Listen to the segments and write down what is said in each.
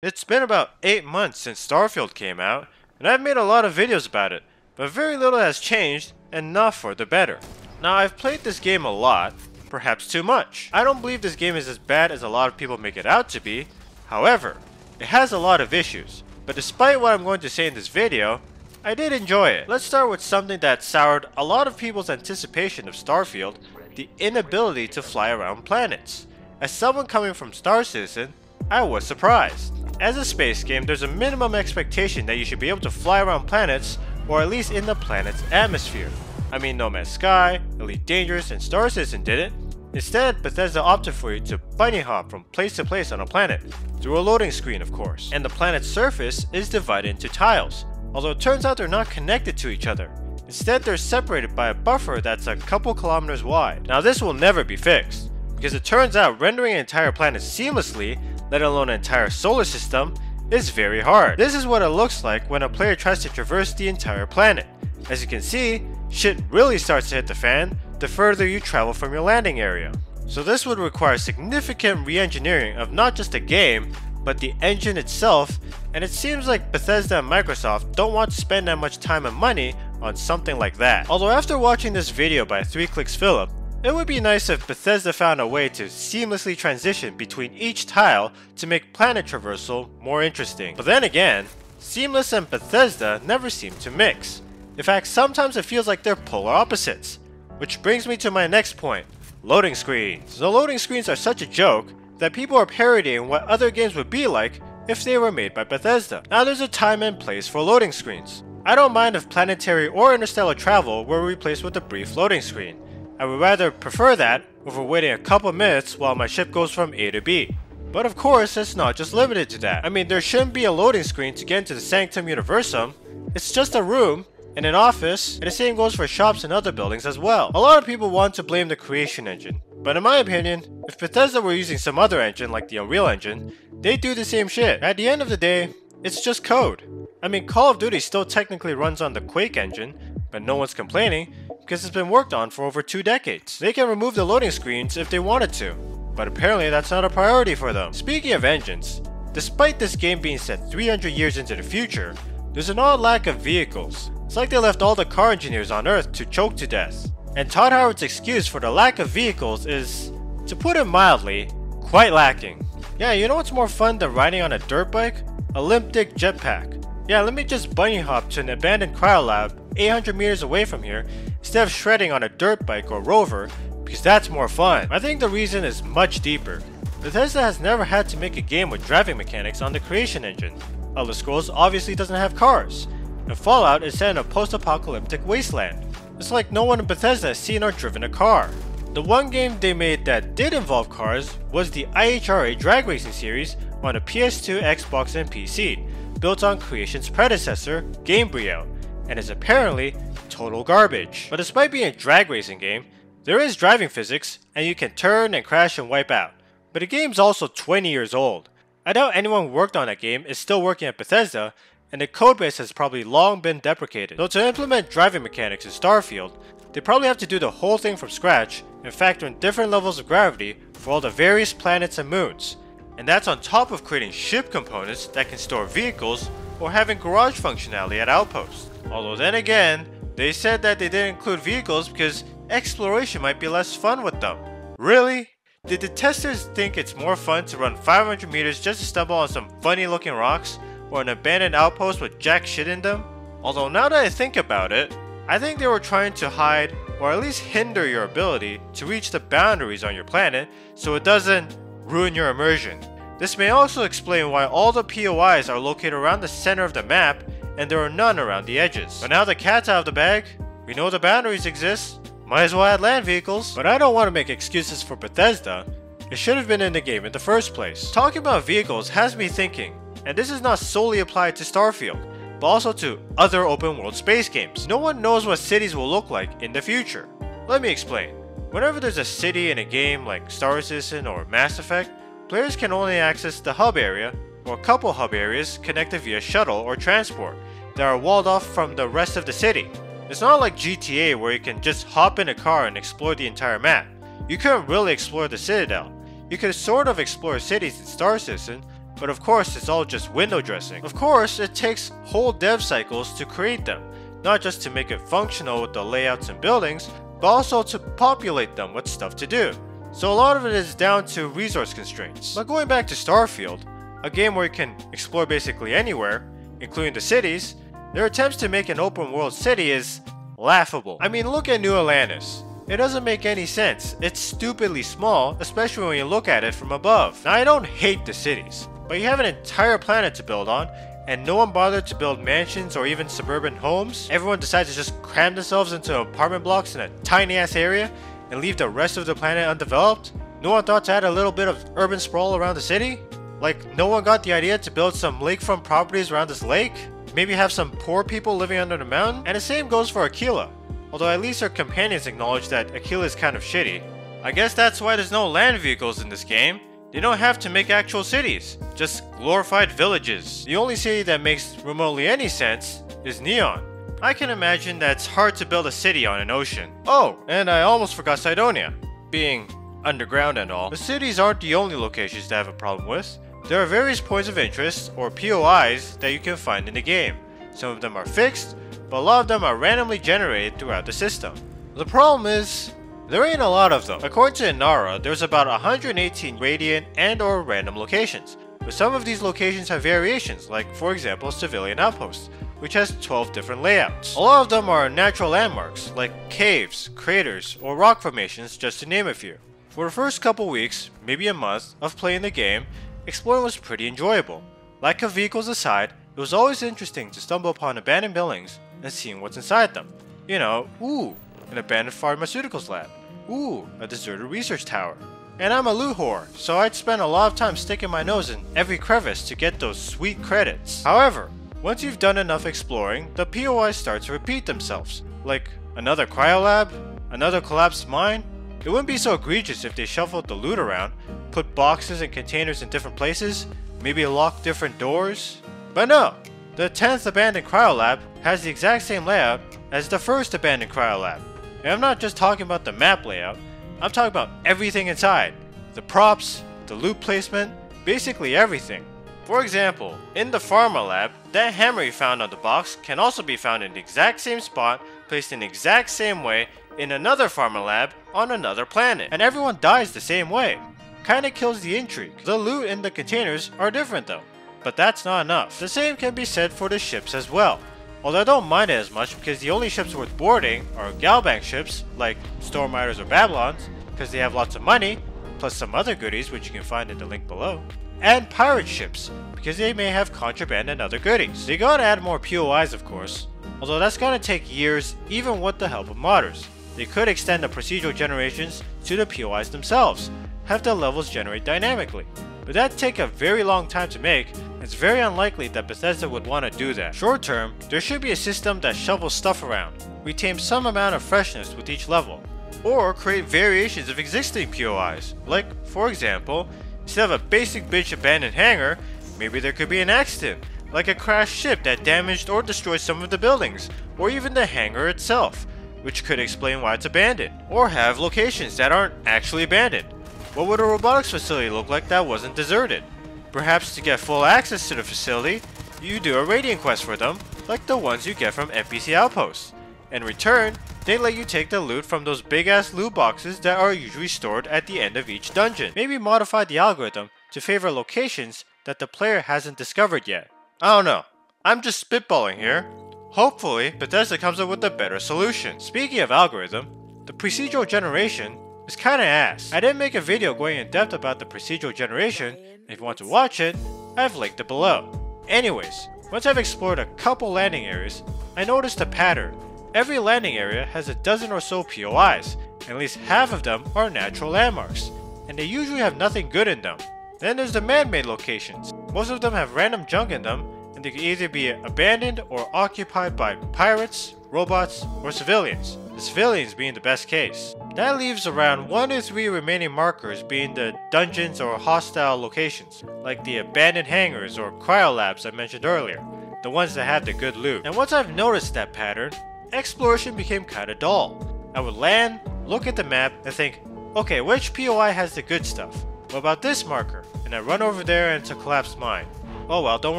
It's been about 8 months since Starfield came out, and I've made a lot of videos about it, but very little has changed, and not for the better. Now, I've played this game a lot, perhaps too much. I don't believe this game is as bad as a lot of people make it out to be. However, it has a lot of issues, but despite what I'm going to say in this video, I did enjoy it. Let's start with something that soured a lot of people's anticipation of Starfield: the inability to fly around planets. As someone coming from Star Citizen, I was surprised. As a space game, there's a minimum expectation that you should be able to fly around planets, or at least in the planet's atmosphere. I mean, No Man's Sky, Elite Dangerous, and Star Citizen didn't. Instead, Bethesda opted for you to bunny hop from place to place on a planet, through a loading screen of course. And the planet's surface is divided into tiles, although it turns out they're not connected to each other. Instead, they're separated by a buffer that's a couple kilometers wide. Now this will never be fixed, because it turns out rendering an entire planet seamlessly, let alone an entire solar system, is very hard. This is what it looks like when a player tries to traverse the entire planet. As you can see, shit really starts to hit the fan the further you travel from your landing area. So this would require significant re-engineering of not just the game, but the engine itself, and it seems like Bethesda and Microsoft don't want to spend that much time and money on something like that. Although after watching this video by 3Clicks Philip, it would be nice if Bethesda found a way to seamlessly transition between each tile to make planet traversal more interesting. But then again, seamless and Bethesda never seem to mix. In fact, sometimes it feels like they're polar opposites. Which brings me to my next point: loading screens. The loading screens are such a joke that people are parodying what other games would be like if they were made by Bethesda. Now there's a time and place for loading screens. I don't mind if planetary or interstellar travel were replaced with a brief loading screen. I would rather prefer that over waiting a couple minutes while my ship goes from A to B. But of course, it's not just limited to that. I mean, there shouldn't be a loading screen to get into the Sanctum Universum. It's just a room and an office, and the same goes for shops and other buildings as well. A lot of people want to blame the creation engine, but in my opinion, if Bethesda were using some other engine like the Unreal Engine, they'd do the same shit. At the end of the day, it's just code. I mean, Call of Duty still technically runs on the Quake engine, but no one's complaining because it's been worked on for over 2 decades. They can remove the loading screens if they wanted to, but apparently that's not a priority for them. Speaking of engines, despite this game being set 300 years into the future, there's an odd lack of vehicles. It's like they left all the car engineers on Earth to choke to death. And Todd Howard's excuse for the lack of vehicles is, to put it mildly, quite lacking. Yeah, you know what's more fun than riding on a dirt bike? A limp dick jetpack. Yeah, let me just bunny hop to an abandoned cryolab 800 meters away from here instead of shredding on a dirt bike or rover, because that's more fun. I think the reason is much deeper. Bethesda has never had to make a game with driving mechanics on the creation engine. Elder Scrolls obviously doesn't have cars, and Fallout is set in a post-apocalyptic wasteland. It's like no one in Bethesda has seen or driven a car. The one game they made that did involve cars was the IHRA drag racing series on a PS2, Xbox, and PC, built on Creation's predecessor, Gamebryo, and is apparently total garbage. But despite being a drag racing game, there is driving physics, and you can turn and crash and wipe out. But the game's also 20 years old. I doubt anyone who worked on that game is still working at Bethesda, and the codebase has probably long been deprecated. Though to implement driving mechanics in Starfield, they probably have to do the whole thing from scratch and factor in different levels of gravity for all the various planets and moons. And that's on top of creating ship components that can store vehicles or having garage functionality at outposts. Although then again, they said that they didn't include vehicles because exploration might be less fun with them. Really? Did the testers think it's more fun to run 500 meters just to stumble on some funny looking rocks or an abandoned outpost with jack shit in them? Although now that I think about it, I think they were trying to hide or at least hinder your ability to reach the boundaries on your planet so it doesn't ruin your immersion. This may also explain why all the POIs are located around the center of the map and there are none around the edges. But now the cat's out of the bag, we know the boundaries exist, might as well add land vehicles. But I don't want to make excuses for Bethesda, it should have been in the game in the first place. Talking about vehicles has me thinking, and this is not solely applied to Starfield, but also to other open world space games. No one knows what cities will look like in the future. Let me explain. Whenever there's a city in a game like Star Citizen or Mass Effect, players can only access the hub area or a couple hub areas connected via shuttle or transport that are walled off from the rest of the city. It's not like GTA where you can just hop in a car and explore the entire map. You couldn't really explore the Citadel. You could sort of explore cities in Star Citizen, but of course it's all just window dressing. Of course, it takes whole dev cycles to create them, not just to make it functional with the layouts and buildings, but also to populate them with stuff to do. So a lot of it is down to resource constraints. But going back to Starfield, a game where you can explore basically anywhere, including the cities, their attempts to make an open world city is laughable. I mean, look at New Atlantis. It doesn't make any sense. It's stupidly small, especially when you look at it from above. Now, I don't hate the cities, but you have an entire planet to build on, and no one bothered to build mansions or even suburban homes. Everyone decides to just cram themselves into apartment blocks in a tiny ass area and leave the rest of the planet undeveloped. No one thought to add a little bit of urban sprawl around the city? Like, no one got the idea to build some lakefront properties around this lake? Maybe have some poor people living under the mountain? And the same goes for Aquila. Although at least her companions acknowledge that Aquila is kind of shitty. I guess that's why there's no land vehicles in this game. They don't have to make actual cities, just glorified villages. The only city that makes remotely any sense is Neon. I can imagine that it's hard to build a city on an ocean. Oh, and I almost forgot Cydonia, being underground and all. The cities aren't the only locations to have a problem with. There are various points of interest, or POIs, that you can find in the game. Some of them are fixed, but a lot of them are randomly generated throughout the system. The problem is, there ain't a lot of them. According to Inara, there's about 118 radiant and or random locations, but some of these locations have variations, like for example Civilian Outpost, which has 12 different layouts. A lot of them are natural landmarks, like caves, craters, or rock formations, just to name a few. For the first couple weeks, maybe a month, of playing the game, exploring was pretty enjoyable. Lack of vehicles aside, it was always interesting to stumble upon abandoned buildings and seeing what's inside them. You know, ooh, an abandoned pharmaceuticals lab. Ooh, a deserted research tower. And I'm a loot whore, so I'd spend a lot of time sticking my nose in every crevice to get those sweet credits. However, once you've done enough exploring, the POIs start to repeat themselves. Like another cryolab, another collapsed mine. It wouldn't be so egregious if they shuffled the loot around, put boxes and containers in different places, maybe lock different doors. But no, the 10th abandoned cryolab has the exact same layout as the first abandoned cryolab. And I'm not just talking about the map layout, I'm talking about everything inside. The props, the loot placement, basically everything. For example, in the pharma lab, that hammer you found on the box can also be found in the exact same spot, placed in the exact same way in another pharma lab on another planet. And everyone dies the same way. Kinda kills the intrigue. The loot in the containers are different though, but that's not enough. The same can be said for the ships as well. Although I don't mind it as much because the only ships worth boarding are Galbank ships like Storm Riders or Babylons, because they have lots of money, plus some other goodies which you can find in the link below, and pirate ships, because they may have contraband and other goodies. They gotta add more POIs of course, although that's gonna take years even with the help of modders. They could extend the procedural generations to the POIs themselves, have the levels generate dynamically, but that'd take a very long time to make. It's very unlikely that Bethesda would want to do that. Short term, there should be a system that shovels stuff around, retain some amount of freshness with each level, or create variations of existing POIs. Like, for example, instead of a basic bitch abandoned hangar, maybe there could be an accident, like a crashed ship that damaged or destroyed some of the buildings, or even the hangar itself, which could explain why it's abandoned. Or have locations that aren't actually abandoned. What would a robotics facility look like that wasn't deserted? Perhaps to get full access to the facility, you do a radiant quest for them, like the ones you get from NPC outposts. In return, they let you take the loot from those big ass loot boxes that are usually stored at the end of each dungeon. Maybe modify the algorithm to favor locations that the player hasn't discovered yet. I don't know, I'm just spitballing here. Hopefully, Bethesda comes up with a better solution. Speaking of algorithm, the procedural generation is kinda ass. I didn't make a video going in depth about the procedural generation. If you want to watch it, I've linked it below. Anyways, once I've explored a couple landing areas, I noticed a pattern. Every landing area has a dozen or so POIs, and at least half of them are natural landmarks, and they usually have nothing good in them. Then there's the man-made locations. Most of them have random junk in them, and they can either be abandoned or occupied by pirates, robots, or civilians. The civilians being the best case. That leaves around 1 to 3 remaining markers being the dungeons or hostile locations, like the abandoned hangars or cryolabs I mentioned earlier, the ones that have the good loot. And once I've noticed that pattern, exploration became kinda dull. I would land, look at the map, and think, okay, which POI has the good stuff? What about this marker? and I run over there and it's a collapsed mine. Oh well, don't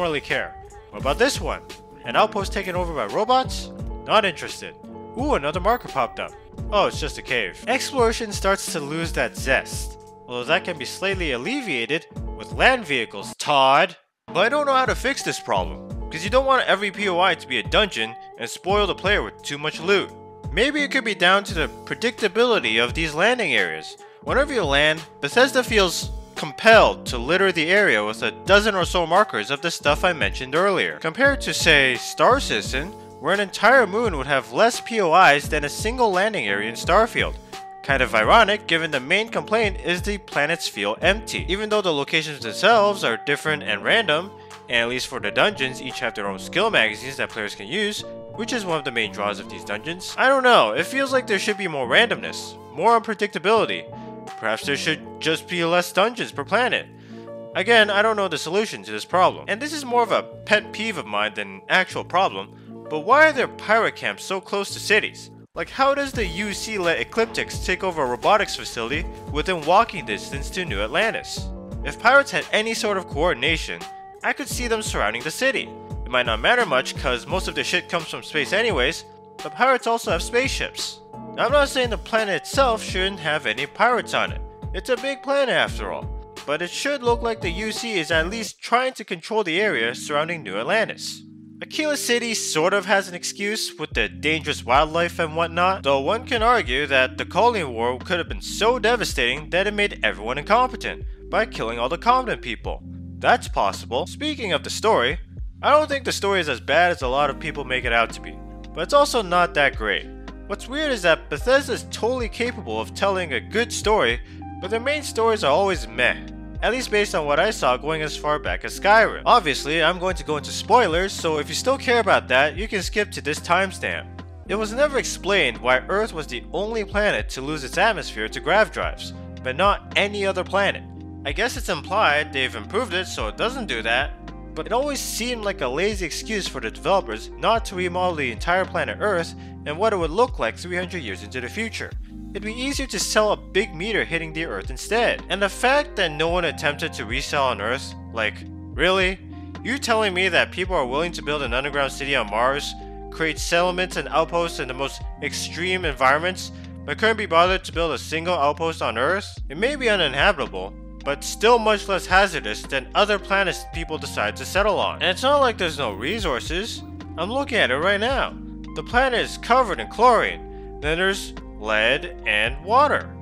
really care. What about this one? An outpost taken over by robots? Not interested. Ooh, another marker popped up. Oh, it's just a cave. Exploration starts to lose that zest, although that can be slightly alleviated with land vehicles, Todd. But I don't know how to fix this problem, because you don't want every POI to be a dungeon and spoil the player with too much loot. Maybe it could be down to the predictability of these landing areas. Whenever you land, Bethesda feels compelled to litter the area with a dozen or so markers of the stuff I mentioned earlier. Compared to, say, Star Citizen, where an entire moon would have less POIs than a single landing area in Starfield. Kind of ironic given the main complaint is the planets feel empty. Even though the locations themselves are different and random, and at least for the dungeons each have their own skill magazines that players can use, which is one of the main draws of these dungeons. I don't know, it feels like there should be more randomness, more unpredictability. Perhaps there should just be less dungeons per planet. Again, I don't know the solution to this problem. And this is more of a pet peeve of mine than an actual problem, but why are there pirate camps so close to cities? Like, how does the UC let Ecliptics take over a robotics facility within walking distance to New Atlantis? If pirates had any sort of coordination, I could see them surrounding the city. It might not matter much cause most of their shit comes from space anyways, but pirates also have spaceships. Now, I'm not saying the planet itself shouldn't have any pirates on it. It's a big planet after all. But it should look like the UC is at least trying to control the area surrounding New Atlantis. Aquila City sort of has an excuse with the dangerous wildlife and whatnot, though one can argue that the Colony War could have been so devastating that it made everyone incompetent by killing all the competent people. That's possible. Speaking of the story, I don't think the story is as bad as a lot of people make it out to be, but it's also not that great. What's weird is that Bethesda is totally capable of telling a good story, but their main stories are always meh. At least based on what I saw going as far back as Skyrim. Obviously, I'm going to go into spoilers, so if you still care about that, you can skip to this timestamp. It was never explained why Earth was the only planet to lose its atmosphere to grav drives, but not any other planet. I guess it's implied they've improved it so it doesn't do that, but it always seemed like a lazy excuse for the developers not to remodel the entire planet Earth and what it would look like 300 years into the future. It'd be easier to sell a big meteor hitting the Earth instead. And the fact that no one attempted to resell on Earth, like, really? You telling me that people are willing to build an underground city on Mars, create settlements and outposts in the most extreme environments, but couldn't be bothered to build a single outpost on Earth? It may be uninhabitable, but still much less hazardous than other planets people decide to settle on. And it's not like there's no resources. I'm looking at it right now. The planet is covered in chlorine. Then there's lead and water.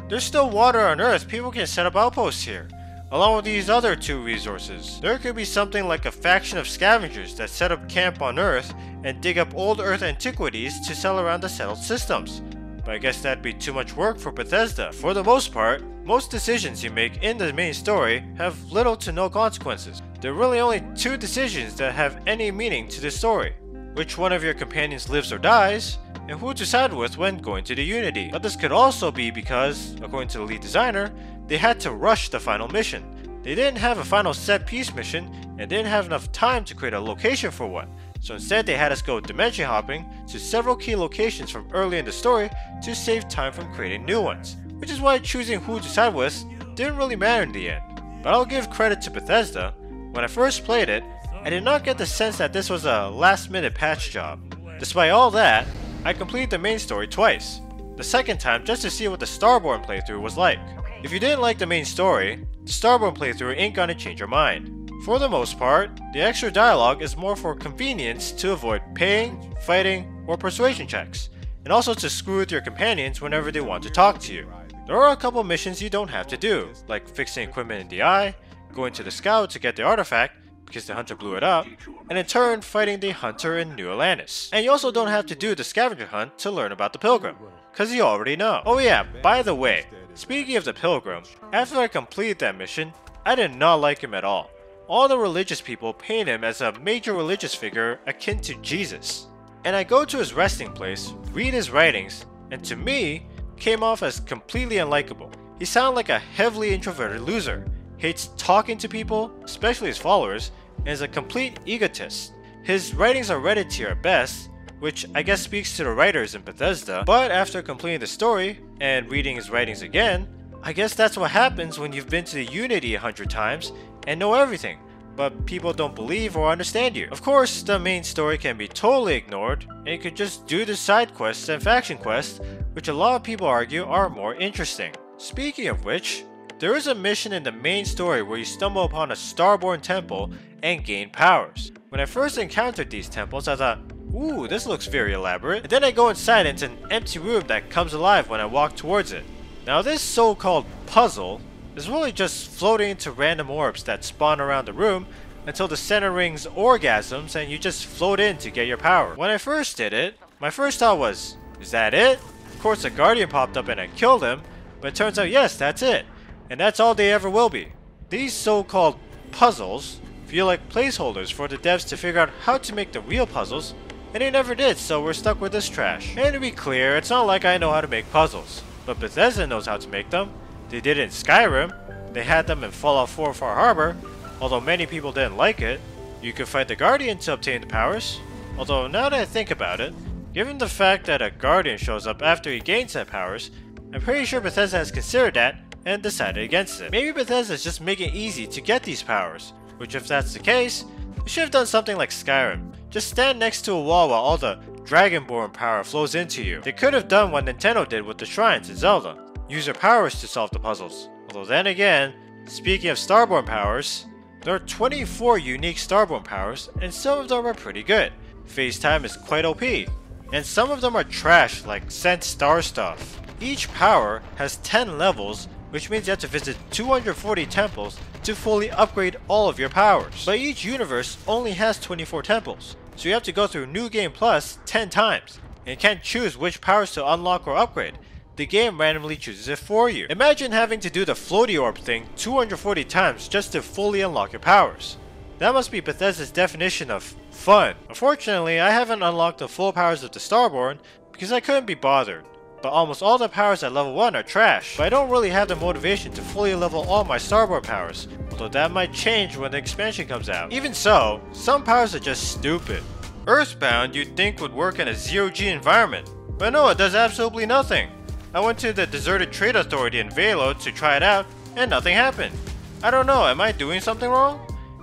There's still water on Earth. People can set up outposts here, along with these other two resources. There could be something like a faction of scavengers that set up camp on Earth and dig up old Earth antiquities to sell around the settled systems. But I guess that'd be too much work for Bethesda. For the most part, most decisions you make in the main story have little to no consequences. There are really only two decisions that have any meaning to the story: which one of your companions lives or dies, and who to side with when going to the Unity. But this could also be because, according to the lead designer, they had to rush the final mission. They didn't have a final set piece mission and didn't have enough time to create a location for one. So instead they had us go dimension hopping to several key locations from early in the story to save time from creating new ones. Which is why choosing who to side with didn't really matter in the end. But I'll give credit to Bethesda. When I first played it, I did not get the sense that this was a last minute patch job. Despite all that, I completed the main story twice. The second time just to see what the Starborn playthrough was like. If you didn't like the main story, the Starborn playthrough ain't gonna change your mind. For the most part, the extra dialogue is more for convenience to avoid paying, fighting, or persuasion checks, and also to screw with your companions whenever they want to talk to you. There are a couple missions you don't have to do, like fixing equipment in the eye, going to the scout to get the artifact, because the hunter blew it up, and in turn fighting the hunter in New Atlantis. And you also don't have to do the scavenger hunt to learn about the pilgrim, cause you already know. Oh yeah, by the way, speaking of the pilgrim, after I completed that mission, I did not like him at all. All the religious people paint him as a major religious figure akin to Jesus. And I go to his resting place, read his writings, and to me, came off as completely unlikable. He sounded like a heavily introverted loser, hates talking to people, especially his followers, and is a complete egotist. His writings are Reddit tier at best, which I guess speaks to the writers in Bethesda, but after completing the story and reading his writings again, I guess that's what happens when you've been to the Unity 100 times and know everything, but people don't believe or understand you. Of course, the main story can be totally ignored, and you could just do the side quests and faction quests, which a lot of people argue are more interesting. Speaking of which, there is a mission in the main story where you stumble upon a Starborn temple and gain powers. When I first encountered these temples, I thought, ooh, this looks very elaborate. And then I go inside and it's an empty room that comes alive when I walk towards it. Now this so-called puzzle is really just floating into random orbs that spawn around the room until the center rings orgasms and you just float in to get your power. When I first did it, my first thought was, is that it? Of course a guardian popped up and I killed him, but it turns out yes, that's it. And that's all they ever will be. These so-called puzzles feel like placeholders for the devs to figure out how to make the real puzzles, and they never did, so we're stuck with this trash. And to be clear, it's not like I know how to make puzzles, but Bethesda knows how to make them. They did it in Skyrim, they had them in Fallout 4 Far Harbor, although many people didn't like it. You could fight the Guardian to obtain the powers, although now that I think about it, given the fact that a Guardian shows up after he gains that powers, I'm pretty sure Bethesda has considered that and decided against it. Maybe Bethesda is just making it easy to get these powers, which if that's the case, they should have done something like Skyrim. Just stand next to a wall while all the Dragonborn power flows into you. They could have done what Nintendo did with the shrines in Zelda. Use your powers to solve the puzzles. Although then again, speaking of Starborn powers, there are 24 unique Starborn powers and some of them are pretty good. Phase time is quite OP, and some of them are trash like Sent Star stuff. Each power has 10 levels, which means you have to visit 240 temples to fully upgrade all of your powers. But each universe only has 24 temples, so you have to go through New Game Plus 10 times, and you can't choose which powers to unlock or upgrade. The game randomly chooses it for you. Imagine having to do the floaty orb thing 240 times just to fully unlock your powers. That must be Bethesda's definition of fun. Unfortunately, I haven't unlocked the full powers of the Starborn because I couldn't be bothered. But almost all the powers at level 1 are trash, but I don't really have the motivation to fully level all my Starborn powers, although that might change when the expansion comes out. Even so, some powers are just stupid. Earthbound you'd think would work in a zero-G environment, but no, it does absolutely nothing. I went to the Deserted Trade Authority in Velo to try it out, and nothing happened. I don't know, am I doing something wrong?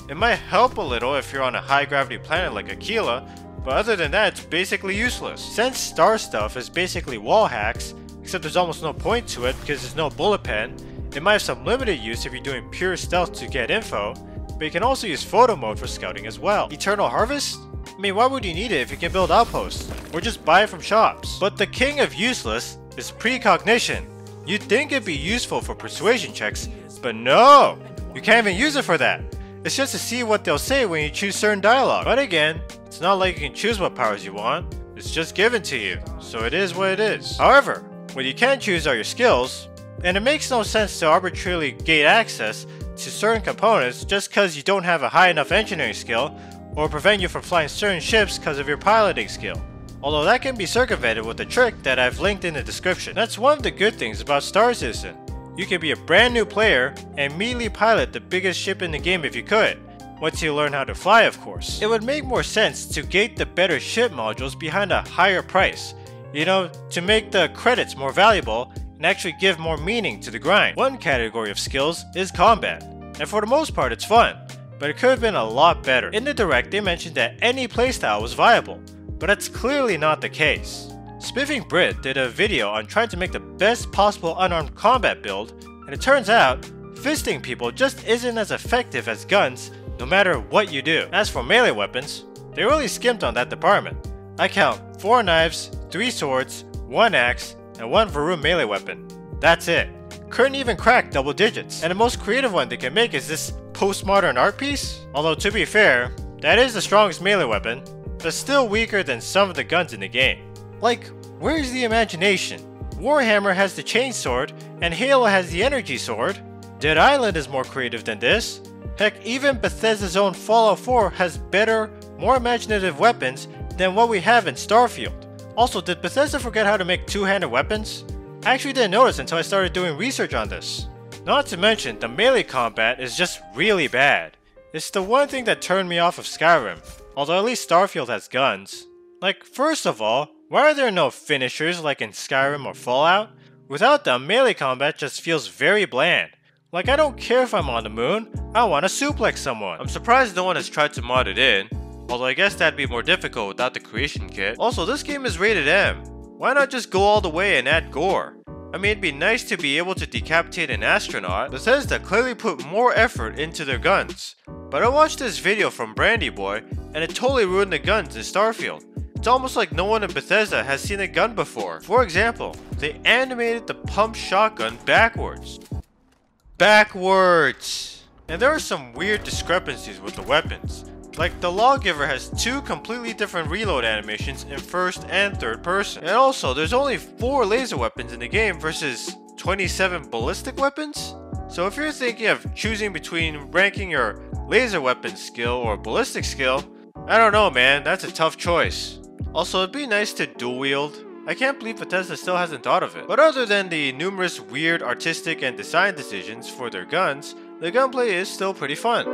It might help a little if you're on a high-gravity planet like Aquila, but other than that, it's basically useless. Since Star stuff is basically wall hacks, except there's almost no point to it because there's no bullet pen, it might have some limited use if you're doing pure stealth to get info, but you can also use photo mode for scouting as well. Eternal Harvest? I mean, why would you need it if you can build outposts, or just buy it from shops? But the king of useless is precognition. You'd think it'd be useful for persuasion checks, but no! You can't even use it for that. It's just to see what they'll say when you choose certain dialogue. But again, it's not like you can choose what powers you want, it's just given to you, so it is what it is. However, what you can choose are your skills, and it makes no sense to arbitrarily gate access to certain components just because you don't have a high enough engineering skill, or prevent you from flying certain ships because of your piloting skill. Although that can be circumvented with a trick that I've linked in the description. That's one of the good things about Star Citizen. You can be a brand new player and immediately pilot the biggest ship in the game if you could. Once you learn how to fly, of course. It would make more sense to gate the better ship modules behind a higher price. You know, to make the credits more valuable and actually give more meaning to the grind. One category of skills is combat, and for the most part it's fun, but it could have been a lot better. In the direct they mentioned that any playstyle was viable, but that's clearly not the case. Spiffing Brit did a video on trying to make the best possible unarmed combat build, and it turns out, fisting people just isn't as effective as guns no matter what you do. As for melee weapons, they really skimped on that department. I count 4 knives, 3 swords, 1 axe, and 1 Varun melee weapon. That's it. Couldn't even crack double digits. And the most creative one they can make is this postmodern art piece. Although to be fair, that is the strongest melee weapon, but still weaker than some of the guns in the game. Like, where's the imagination? Warhammer has the chainsword, and Halo has the energy sword. Dead Island is more creative than this. Heck, even Bethesda's own Fallout 4 has better, more imaginative weapons than what we have in Starfield. Also, did Bethesda forget how to make two-handed weapons? I actually didn't notice until I started doing research on this. Not to mention, the melee combat is just really bad. It's the one thing that turned me off of Skyrim, although at least Starfield has guns. Like, first of all, why are there no finishers like in Skyrim or Fallout? Without them, melee combat just feels very bland. Like, I don't care if I'm on the moon, I want to suplex someone. I'm surprised no one has tried to mod it in, although I guess that'd be more difficult without the creation kit. Also, this game is rated M. Why not just go all the way and add gore? I mean, it'd be nice to be able to decapitate an astronaut. Bethesda clearly put more effort into their guns. But I watched this video from Brandy Boy, and it totally ruined the guns in Starfield. It's almost like no one in Bethesda has seen a gun before. For example, they animated the pump shotgun backwards. And there are some weird discrepancies with the weapons. Like, the Lawgiver has 2 completely different reload animations in first and third person. And also, there's only 4 laser weapons in the game versus 27 ballistic weapons? So if you're thinking of choosing between ranking your laser weapon skill or ballistic skill, I don't know, man, that's a tough choice. Also, it'd be nice to dual wield. I can't believe Bethesda still hasn't thought of it. But other than the numerous weird artistic and design decisions for their guns, the gunplay is still pretty fun.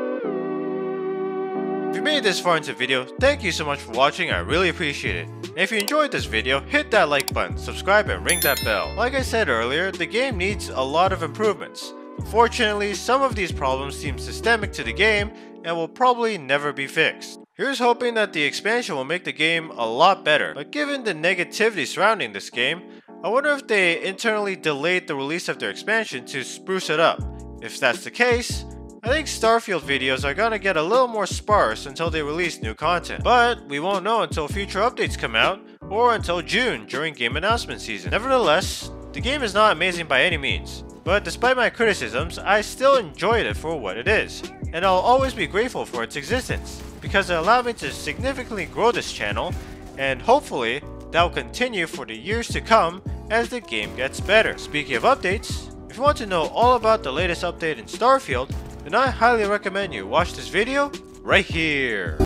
If you made it this far into the video, thank you so much for watching, I really appreciate it. And if you enjoyed this video, hit that like button, subscribe and ring that bell. Like I said earlier, the game needs a lot of improvements. Unfortunately, some of these problems seem systemic to the game and will probably never be fixed. Here's hoping that the expansion will make the game a lot better, but given the negativity surrounding this game, I wonder if they internally delayed the release of their expansion to spruce it up. If that's the case, I think Starfield videos are gonna get a little more sparse until they release new content. But we won't know until future updates come out, or until June during game announcement season. Nevertheless, the game is not amazing by any means. But despite my criticisms, I still enjoyed it for what it is. And I'll always be grateful for its existence, because it allowed me to significantly grow this channel, and hopefully that will continue for the years to come as the game gets better. Speaking of updates, if you want to know all about the latest update in Starfield, then I highly recommend you watch this video right here.